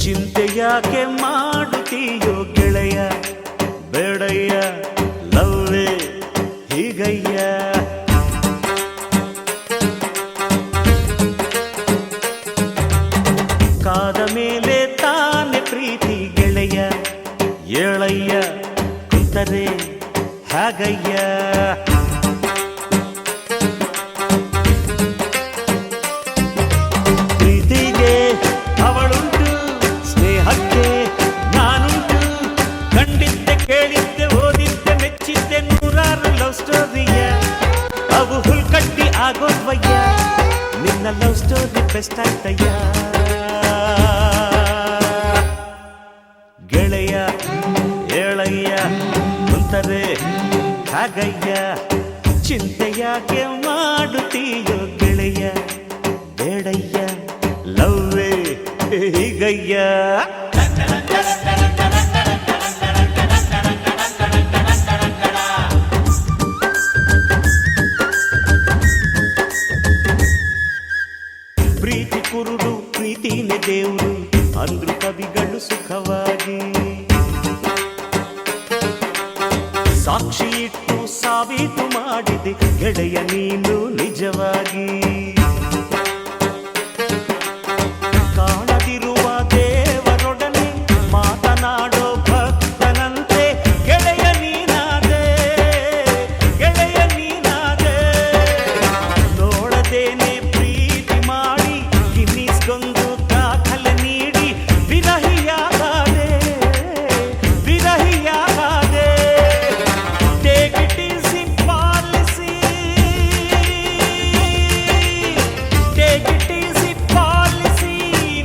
ಚಿಂತೆ ಯಾಕೆ ಮಾಡುತ್ತೀಯೋ ಗೆಳೆಯ ಬೇಡಯ್ಯ ಲವ್ವೇ ಹೀಗಯ್ಯ ಕಾದ ಮೇಲೆ ತಾನೆ ಪ್ರೀತಿ ಗೆಳೆಯ ಏಳಯ್ಯ ಕುಂತರೆ ಹಾಗಯ್ಯ ಪ್ರೀತಿಗೆ ಅವಳುಂಟು ಸ್ನೇಹಕ್ಕೆ ನಾನುಂಟು ಕಂಡಿದ್ದೆ ಕೇಳಿದ್ದೆ ಓದಿದ್ದೆ ಮೆಚ್ಚಿದ್ದೆ ನೂರಾರು ಲವ್ ಸ್ಟೋರಿಯ ಅವು ಹುಲ್ಕಟ್ಟಿ ಆಗೋದ್ವಯ್ಯ ನಿನ್ನ ಲವ್ ಸ್ಟೋರಿ ಬೆಸ್ಟ್ ಆಯ್ತಯ್ಯ ಗೆಳೆಯ ಏಳಯ್ಯ ಕುಂತರೆ ಹಾಗಯ್ಯ ಚಿಂತೆ ಯಾಕೆ ಮಾಡುತ್ತೀಯೋ ಗೆಳೆಯ ಬೇಡಯ್ಯ ಲವ್ವೇ ಹೀಗಯ್ಯ ಪ್ರೀತಿ ಕುರುಡು ಪ್ರೀತಿನೇ ದೇವರು ಅಂದ್ರು ಕವಿಗಳು ಸುಖವಾಗಿ ಸಾಕ್ಷಿ ಇಟ್ಟು ಸಾಬೀತು ಮಾಡಿದೆ ಗೆಳೆಯ ನೀನು ನಿಜವಾಗಿ ಕಾಣದಿರುವ ದೇವರೊಡನೆ ಮಾತನಾಡೋ ಭಕ್ತನಂತೆ ಗೆಳೆಯ ನೀನಾದೆ ಗೆಳೆಯ ನೀನಾದೆ ನೋಡದೇನೆ ಪ್ರೀತಿ ಮಾಡಿ ಗಿನ್ನಿಸ್ಕೊಂಡು ದಾಖಲೆ ನೀಡಿ ವಿರಹಿಯಾಗಾದೆ ವಿರಹಿಯಾಗಾದೆ take it easy policy take it easy policy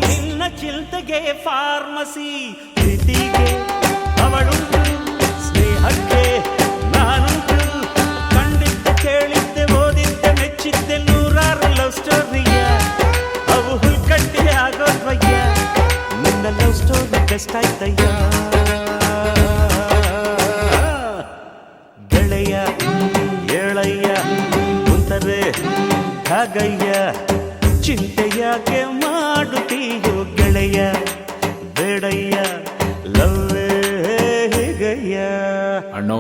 ನಿನ್ನ ಚಿಂತೆಗೆ ಫಾರ್ಮಸಿ ಪ್ರೀತಿಗೆ ಅವಳುಂಟು ಸ್ನೇಹಕ್ಕೆ ನಾನುಂಟು ಕಂಡಿದ್ದೆ ಕೇಳಿದ್ದೆ ಓದಿದ್ದೆ ಮೆಚ್ಚಿದ್ದೆ ನೂರಾರು ಲವ್ ಸ್ಟೋರಿಯ ಅವು ಹುಲ್ಕಟ್ಟಿ ಆಗೋದ್ವಯ್ಯ ನಿನ್ನ ಲವ್ ಸ್ಟೋರಿ ಬೆಸ್ಟ್ ಆಯ್ತಯ್ಯ ಗೆಳೆಯ ಏಳಯ್ಯ ಕುಂತರೆ ಹಾಗಯ್ಯ ಚಿಂತೆ ಯಾಕೆ ಮಾಡುತ್ತೀಯೋ ಗೆಳೆಯ ಬೇಡಯ್ಯ ಲವ್ವೇ ಹೀಗಯ್ಯ ಅಣ್ಣೋ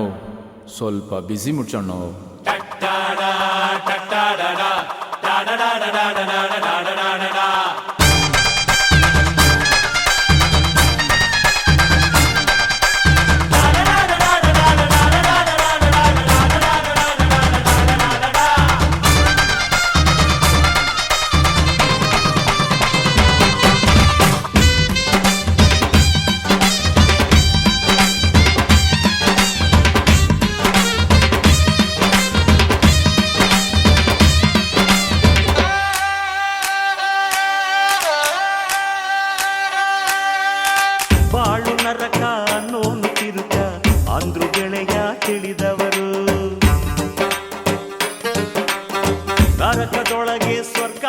ಸ್ವಲ್ಪ ಬಿಸಿ ಮುಚ್ಚಣ್ಣೋ ಬಾಳು ನರಕ ನೋನು ತಿರುಕ ಅಂದ್ರು ಗೆಳೆಯ ತಿಳಿದವರು ನರಕದೊಳಗೆ ಸ್ವರ್ಗ